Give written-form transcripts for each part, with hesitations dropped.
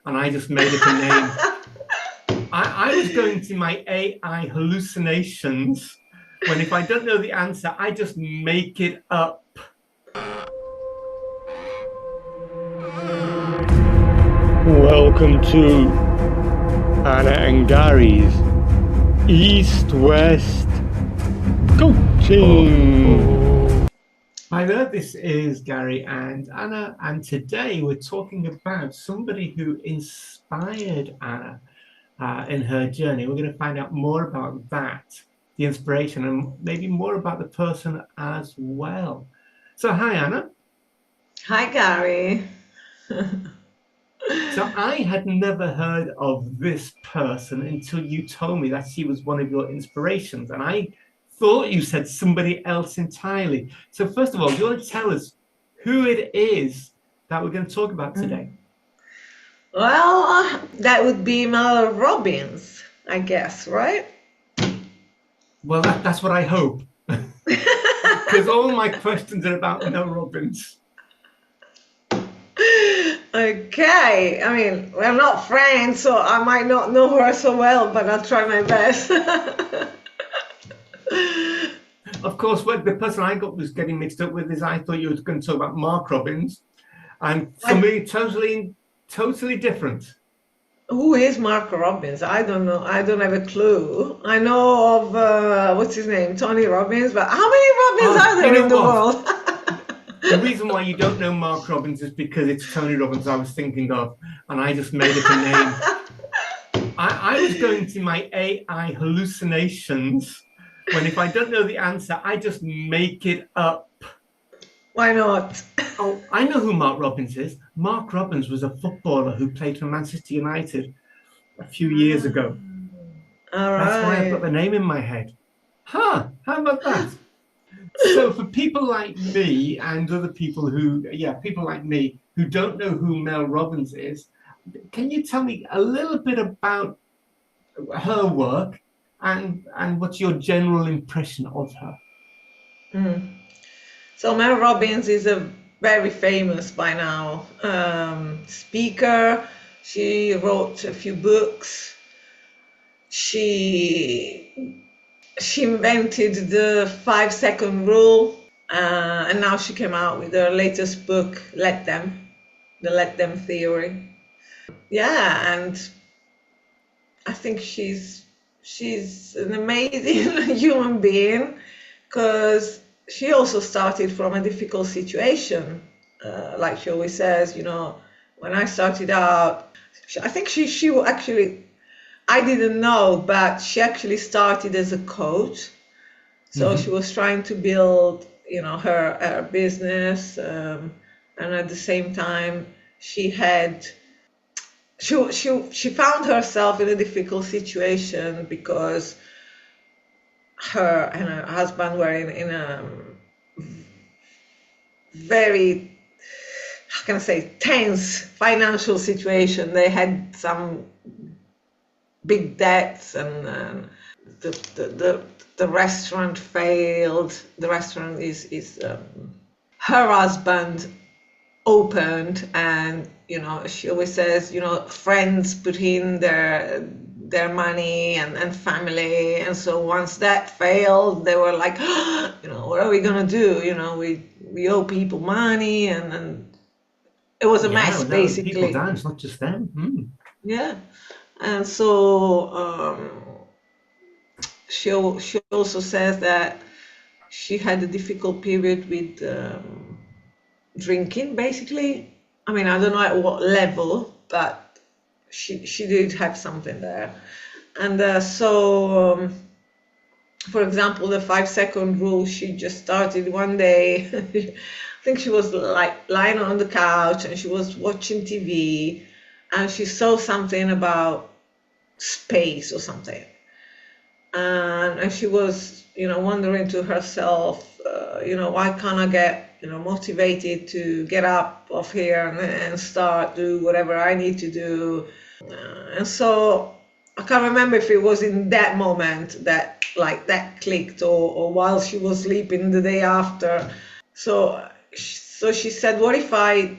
and I just made up a name. I was going to my AI hallucinations when if I don't know the answer, I just make it up. Welcome to Anna and Gary's East-West Coaching. Hi there, this is Gary and Anna, and today we're talking about somebody who inspired Anna in her journey. We're going to find out more about that, the inspiration, and maybe more about the person as well. So, hi, Anna. Hi, Gary. So I had never heard of this person until you told me that she was one of your inspirations, and I thought you said somebody else entirely. So first of all, do you want to tell us who it is that we're going to talk about today? Well, that would be Mel Robbins, I guess, right? Well, that's what I hope. Because all my questions are about Mel Robbins. Okay, I mean, we're not friends, so I might not know her so well, but I'll try my best. Of course, what the person I got was getting mixed up with is I thought you were going to talk about Mark Robbins, and somebody totally different. Who is Mark Robbins? I don't know. I don't have a clue. I know of, what's his name? Tony Robbins, but how many Robbins are there in the world? The reason why you don't know Mark Robbins is because it's Tony Robbins I was thinking of, and I just made up a name. I was going to my AI hallucinations when if I don't know the answer, I just make it up. Why not? Oh, I know who Mark Robbins is. Mark Robbins was a footballer who played for Manchester United a few years ago. All right. That's why I've got the name in my head. Huh, how about that? So for people like me and other people people like me who don't know who Mel Robbins is, can you tell me a little bit about her work and what's your general impression of her? So Mel Robbins is a very famous by now speaker. She wrote a few books. She invented the 5-second rule, and now she came out with her latest book, the Let Them Theory. Yeah, and I think she's an amazing human being because she also started from a difficult situation. Like she always says, when I started out, I think she actually, I didn't know, but she actually started as a coach. So she was trying to build, her business. And at the same time, she found herself in a difficult situation because her and her husband were in a very, how can I say, tense financial situation. They had some big debts, and the restaurant failed. The restaurant is her husband opened, and she always says, friends put in their money and family, and so once that failed, they were like, what are we gonna do? We owe people money, and it was a mess, basically. People down, it's not just them. Yeah, and so she also says that she had a difficult period with drinking, basically. I mean, I don't know at what level, but she did have something there. And so, for example, the 5-second rule, she just started one day. I think she was like lying on the couch and she was watching TV, and she saw something about space or something. And she was, wondering to herself, why can't I get, motivated to get up off here and start do whatever I need to do. And so I can't remember if it was in that moment that clicked, or while she was sleeping the day after. So she said, what if I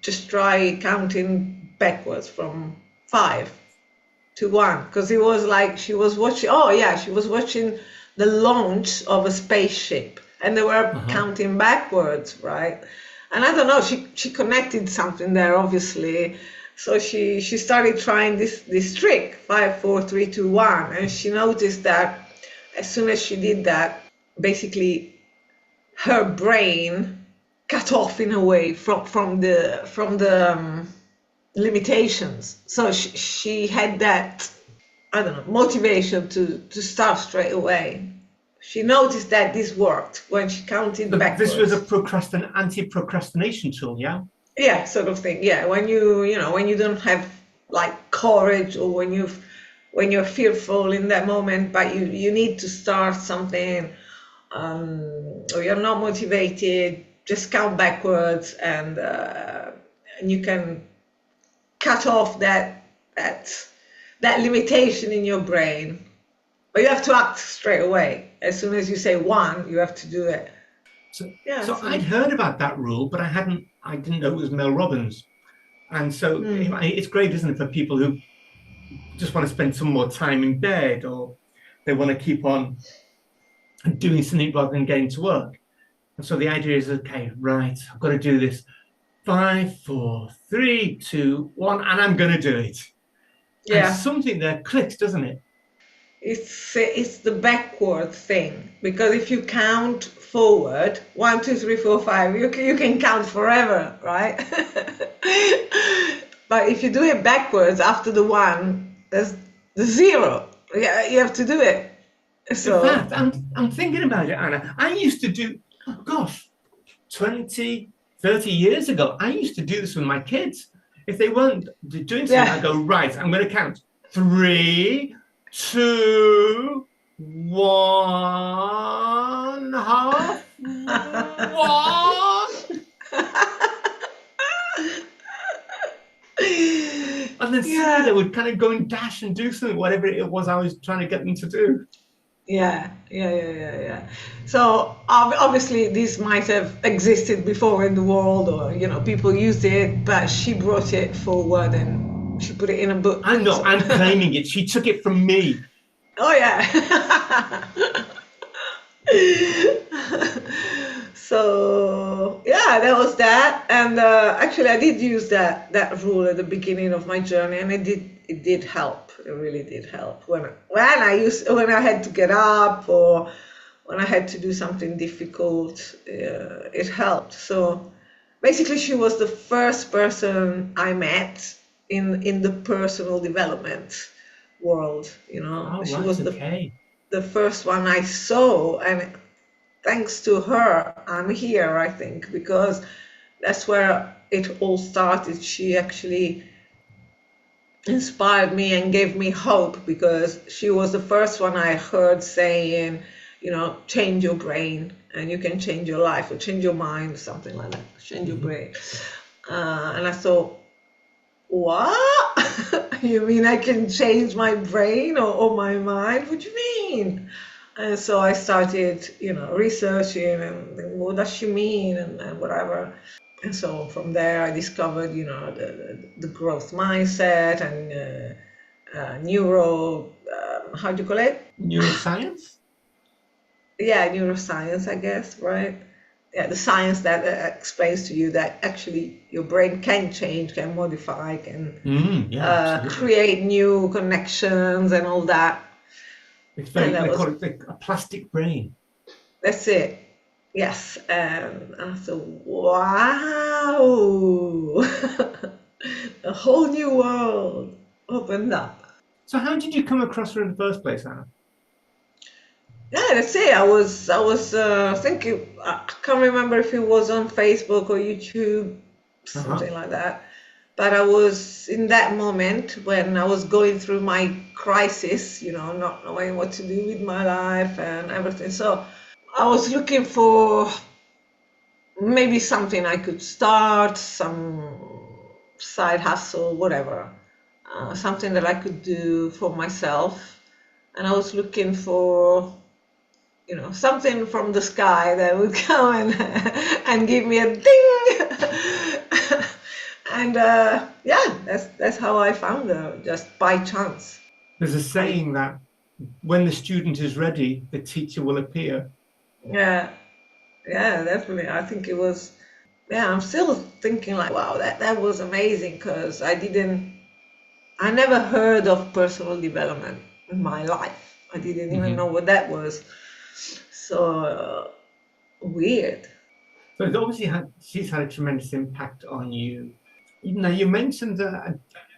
just try counting backwards from 5 to 1, because it was like she was watching. Oh yeah, she was watching the launch of a spaceship, and they were counting backwards, right? And I don't know, she connected something there, obviously. So she started trying this trick, 5, 4, 3, 2, 1, and she noticed that as soon as she did that, basically her brain cut off in a way from the limitations. So she had that, I don't know, motivation to start straight away. She noticed that this worked when she counted backwards. This was a anti-procrastination tool, yeah? Yeah, sort of thing. Yeah, when when you don't have like courage, or when you're fearful in that moment, but you need to start something, or you're not motivated, just count backwards, and you can cut off that limitation in your brain. But you have to act straight away. As soon as you say 1, you have to do it. So I'd heard about that rule, but I didn't know it was Mel Robbins. And so it's great, isn't it, for people who just want to spend some more time in bed, or they want to keep on doing something rather than getting to work. And so the idea is, okay, right, I've got to do this 5, 4, 3, 2, 1, and I'm going to do it. Yeah. And something there clicks, doesn't it? It's the backward thing, because if you count forward 1, 2, 3, 4, 5, you can count forever, right? But if you do it backwards after the 1, there's the 0. Yeah, you have to do it. So in fact, I'm thinking about it, Anna. I used to do, 20, 30 years ago, I used to do this with my kids. If they weren't doing something, I'd go, right, I'm going to count 3, 2, 1, half, 1. And then suddenly they would kind of go and dash and do something, whatever it was I was trying to get them to do. Yeah. So obviously this might have existed before in the world, or people used it, but she brought it forward and she put it in a book. I'm claiming it. She took it from me. Oh yeah. So yeah, there was that, and actually I did use that rule at the beginning of my journey, and it did help. It really did help when I had to get up, or when I had to do something difficult. It helped. So basically, she was the first person I met in the personal development world. She was the first one I saw, and thanks to her, I'm here, I think, because that's where it all started. She actually inspired me and gave me hope, because she was the first one I heard saying, change your brain and you can change your life, or change your mind, or something like that. Change your brain. And I thought, what? You mean I can change my brain or my mind? What do you mean? And so I started, researching and what does she mean and whatever. And so from there I discovered, the growth mindset and how do you call it? Neuroscience? Yeah, neuroscience, I guess, right? Yeah, the science that explains to you that actually your brain can change, can modify, can create new connections and all that. It's they call it a plastic brain. That's it. Yes. And I thought, wow, a whole new world opened up. So how did you come across her in the first place, Anna? Yeah, that's it. I was thinking, I can't remember if it was on Facebook or YouTube, something like that. But I was in that moment when I was going through my crisis, not knowing what to do with my life and everything. So I was looking for maybe something I could start, some side hustle, whatever, something that I could do for myself. And I was looking for, something from the sky that would come and give me a ding. And yeah, that's how I found her, just by chance. There's a I saying that when the student is ready, the teacher will appear. Yeah, yeah, definitely. I think it was. Yeah, I'm still thinking like, wow, that was amazing because I never heard of personal development in my life. I didn't even know Mhm. what that was. So weird. So it's obviously she's had a tremendous impact on you. Now you mentioned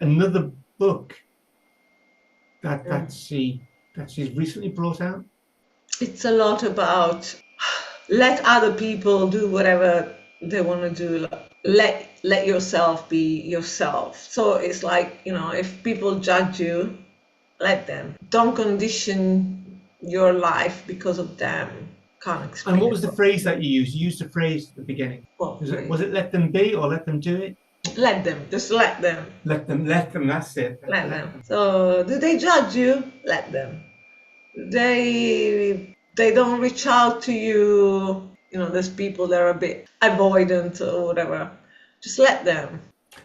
another book that Yeah. she's recently brought out. It's a lot about let other people do whatever they want to do. Let yourself be yourself. So it's like, if people judge you, let them. Don't condition your life because of them. Can't And explain what it was the phrase properly. that you used? You used a phrase at the beginning. What Was phrase? it let them be or let them do it? Let them. Just let them. Let them. That's it. Let Let them. them. So do they judge you? Let them. They don't reach out to you. There's people that are a bit avoidant or whatever. Just let them.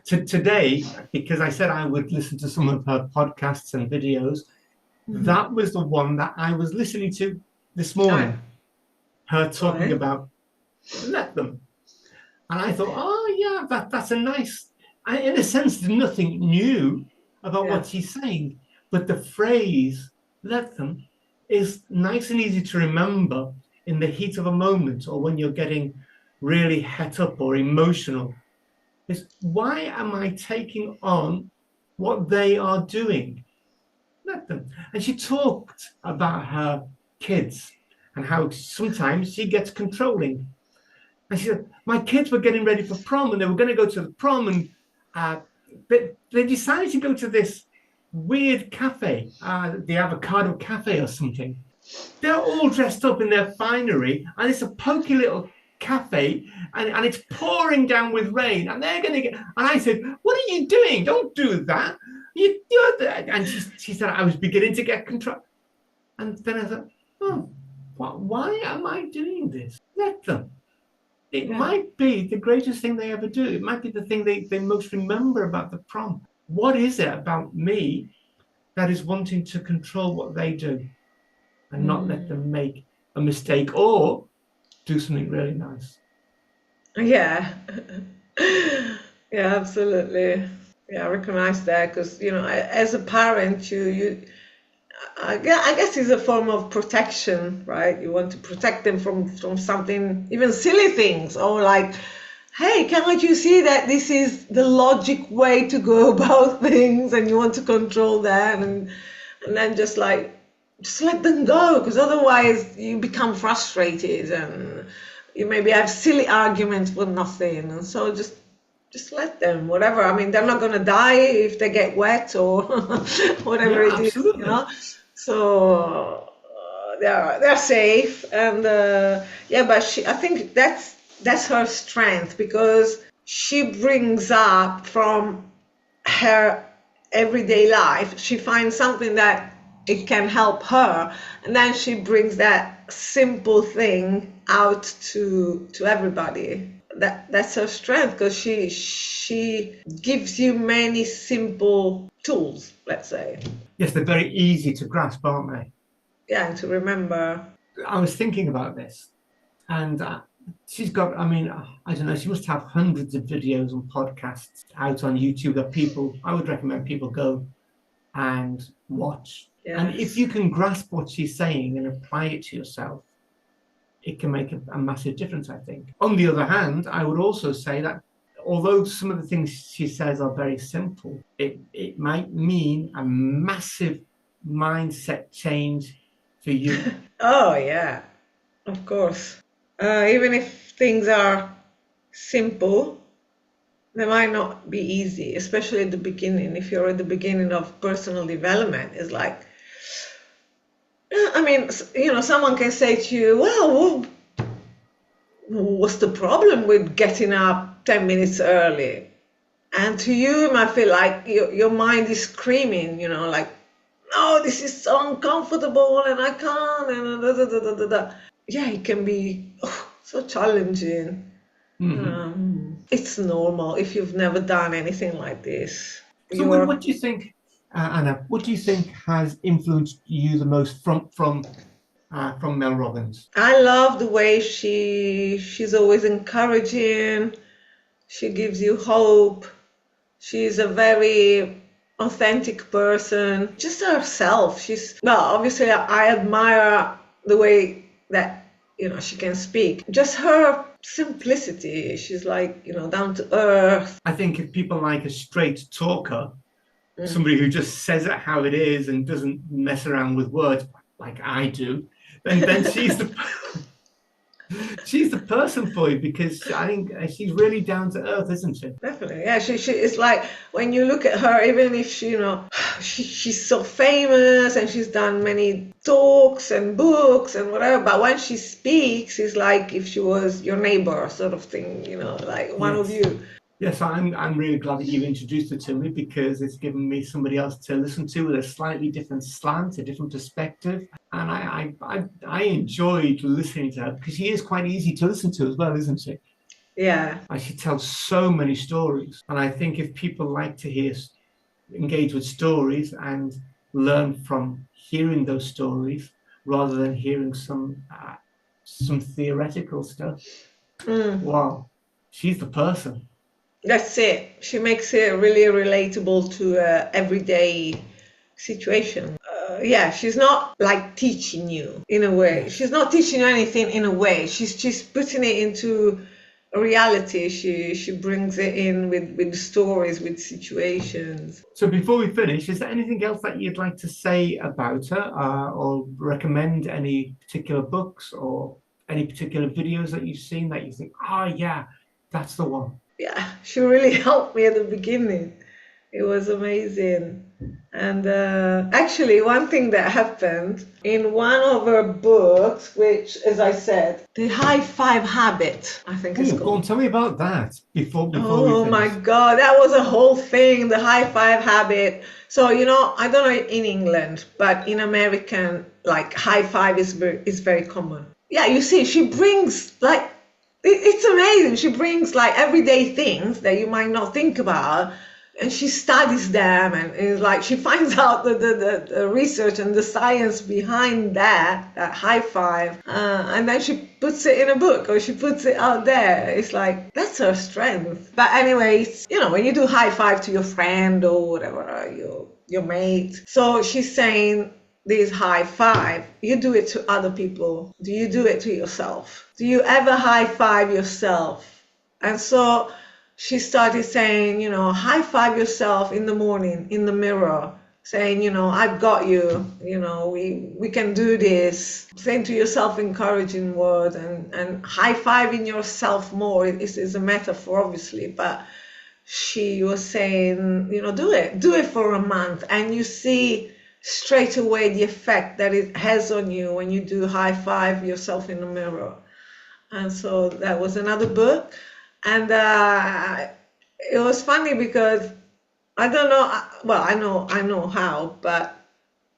Today, because I said I would listen to some of her podcasts and videos, Mm-hmm. that was the one that I was listening to this All right. morning. Her All talking right. about let them. And I thought, oh yeah, that's a nice. In a sense, there's nothing new about Yeah. what she's saying, but the phrase "let them" is nice and easy to remember in the heat of a moment or when you're getting really het up or emotional. Is why am I taking on what they are doing? Let them. And she talked about her kids and how sometimes she gets controlling. And she said, my kids were getting ready for prom and they were going to go to the prom and uh, they decided to go to this weird cafe, the Avocado Cafe or something. They're all dressed up in their finery and it's a pokey little cafe and it's pouring down with rain and they're going to get. And I said, what are you doing? Don't do that. You do that. And she said, I was beginning to get control. And then I thought, oh, why am I doing this? Let them. It Yeah. might be the greatest thing they ever do. It might be the thing they most remember about the prom. What is it about me that is wanting to control what they do and not let Mm. them make a mistake or do something really nice? Yeah. Yeah, absolutely. Yeah, I recognize that because, as a parent, I guess it's a form of protection, right? You want to protect them from something, even silly things, or like, hey, cannot you see that this is the logic way to go about things, and you want to control that, and then just let them go, because otherwise you become frustrated and you maybe have silly arguments for nothing, and so just let them, whatever. I mean, they're not going to die if they get wet or whatever Yeah, it is. absolutely. So they're safe, and yeah, but I think that's her strength because she brings up from her everyday life. She finds something that it can help her, and then she brings that simple thing out to everybody. That's her strength because she gives you many simple tools, let's say. Yes, they're very easy to grasp, aren't they? Yeah, and to remember. I was thinking about this and she's got, I mean, I don't know, she must have hundreds of videos and podcasts out on YouTube that I would recommend people go and watch. And if Yes. you can grasp what she's saying and apply it to yourself, it can make a massive difference, I think. On the other hand, I would also say that although some of the things she says are very simple, it might mean a massive mindset change for you. Oh, yeah, of course. Even if things are simple, they might not be easy, especially at the beginning. If you're at the beginning of personal development, it's like, I mean, someone can say to you, well, what's the problem with getting up 10 minutes early? And to you, it might feel like your mind is screaming, like, no, this is so uncomfortable and I can't. And da, da, da, da, da, da. Yeah, it can be so challenging. Mm-hmm. It's normal if you've never done anything like this. So, what do you think, Anna? What do you think has influenced you the most from Mel Robbins? I love the way she's always encouraging. She gives you hope. She's a very authentic person, just herself. Well, obviously, I admire the way that, she can speak. Just her simplicity. She's like, down to earth. I think if people like a straight talker, somebody who just says it how it is and doesn't mess around with words like I do, then she's the person for you, because I think she's really down to earth, isn't she? Definitely, yeah. She is like, when you look at her, even if she's so famous and she's done many talks and books and whatever, but when she speaks, it's like if she was your neighbor, sort of thing, like one of you. Yes, I'm really glad that you introduced her to me, because it's given me somebody else to listen to with a slightly different slant, a different perspective. And I enjoyed listening to her, because she is quite easy to listen to as well, isn't she? Yeah. She tells so many stories. And I think if people like to engage with stories and learn from hearing those stories rather than hearing some theoretical stuff, wow, she's the person. That's it. She makes it really relatable to everyday situation. She's not like teaching you in a way. Yes. She's not teaching you anything in a way. She's putting it into reality. She brings it in with stories, with situations. So before we finish, is there anything else that you'd like to say about her, or recommend any particular books or any particular videos that you've seen that you think, yeah, that's the one? Yeah, she really helped me at the beginning. It was amazing. And actually, one thing that happened in one of her books, which, as I said, The High Five Habit, I think it's called. Go on, tell me about that before we finish. Oh my God, that was a whole thing, The High Five Habit. So, I don't know in England, but in American, like, high five is very common. Yeah, you see, she brings, like, it's amazing. She brings like everyday things that you might not think about, and she studies them, and it's like she finds out the research and the science behind that high five, and then she puts it in a book, or she puts it out there. It's like, that's her strength. But anyways, when you do high five to your friend or whatever, your mate. So she's saying, this high five, you do it to other people. Do you do it to yourself? Do you ever high five yourself? And so she started saying, high five yourself in the morning, in the mirror, saying, I've got you, we can do this. Saying to yourself encouraging words, and high fiving yourself more. It is a metaphor, obviously, but she was saying, do it for a month, and you see straight away the effect that it has on you when you do high five yourself in the mirror. And so that was another book. And it was funny because I don't know, well, I know how, but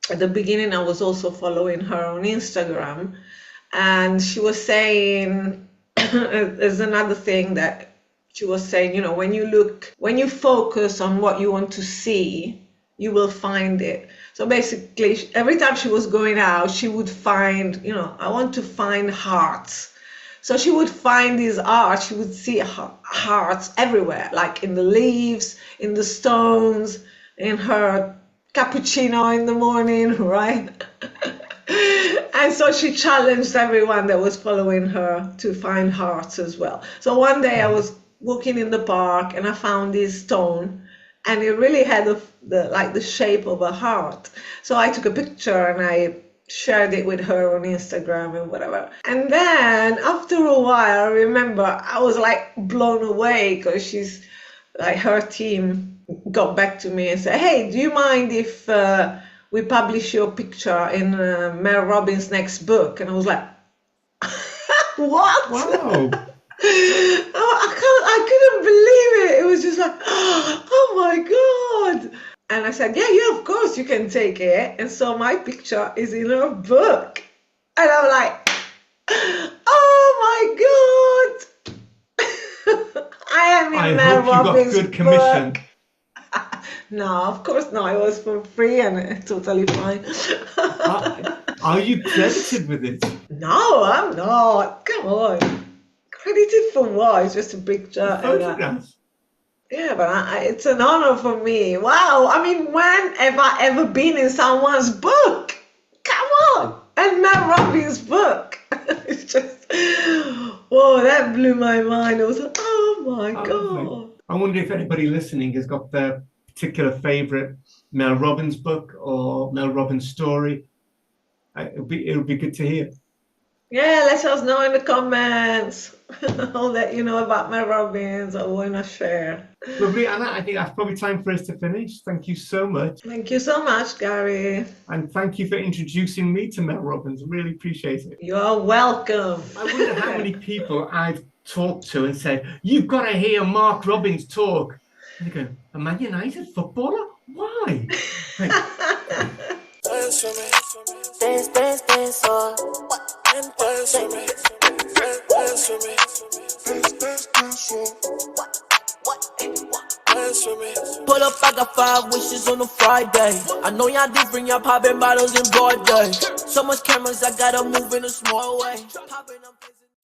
at the beginning I was also following her on Instagram, and she was saying, there's another thing that she was saying, when you focus on what you want to see, you will find it. So basically, every time she was going out, she would find, I want to find hearts. So she would find these hearts, she would see hearts everywhere, like in the leaves, in the stones, in her cappuccino in the morning, right? And so she challenged everyone that was following her to find hearts as well. So one day I was walking in the park and I found this stone, and it really had the shape of a heart. So I took a picture and I shared it with her on Instagram and whatever. And then after a while, I remember I was like blown away, because she's like, her team got back to me and said, hey, do you mind if we publish your picture in Mel Robbins' next book? And I was like, what? Wow. I couldn't believe it. It was just like, oh my God. And I said, yeah, of course you can take it. And so my picture is in her book. And I'm like, oh my God. I am I in Mel hope you got Robbins' good commission. book. No, of course not. It was for free and totally fine. Are you credited with it? No, I'm not. Come on. Credited for what? It's just a picture The and photographs. yeah, but it's an honor for me. Wow. I mean, when have I ever been in someone's book? Come on. And Mel Robbins' book. It's just, whoa, that blew my mind. It was like, oh my God. I wonder if anybody listening has got their particular favorite Mel Robbins book or Mel Robbins story. It'll be good to hear. Yeah, let us know in the comments. I'll let you know about Mel Robbins. I want to share. Lovely, Anna. I think that's probably time for us to finish. Thank you so much. Thank you so much, Gary. And thank you for introducing me to Mel Robbins. I really appreciate it. You're welcome. I wonder how many people I've talked to and said, you've got to hear Mark Robbins talk. And they go, a Man United footballer? Why? Hey. Dance for me. Dance, dance, dance, oh. And dance for me. Dance for me. Dance, dance, dance, oh. Dance for me. Pull up, I got 5 wishes on a Friday. I know y'all different, y'all popping bottles in broad day. So much cameras, I gotta move in a small way.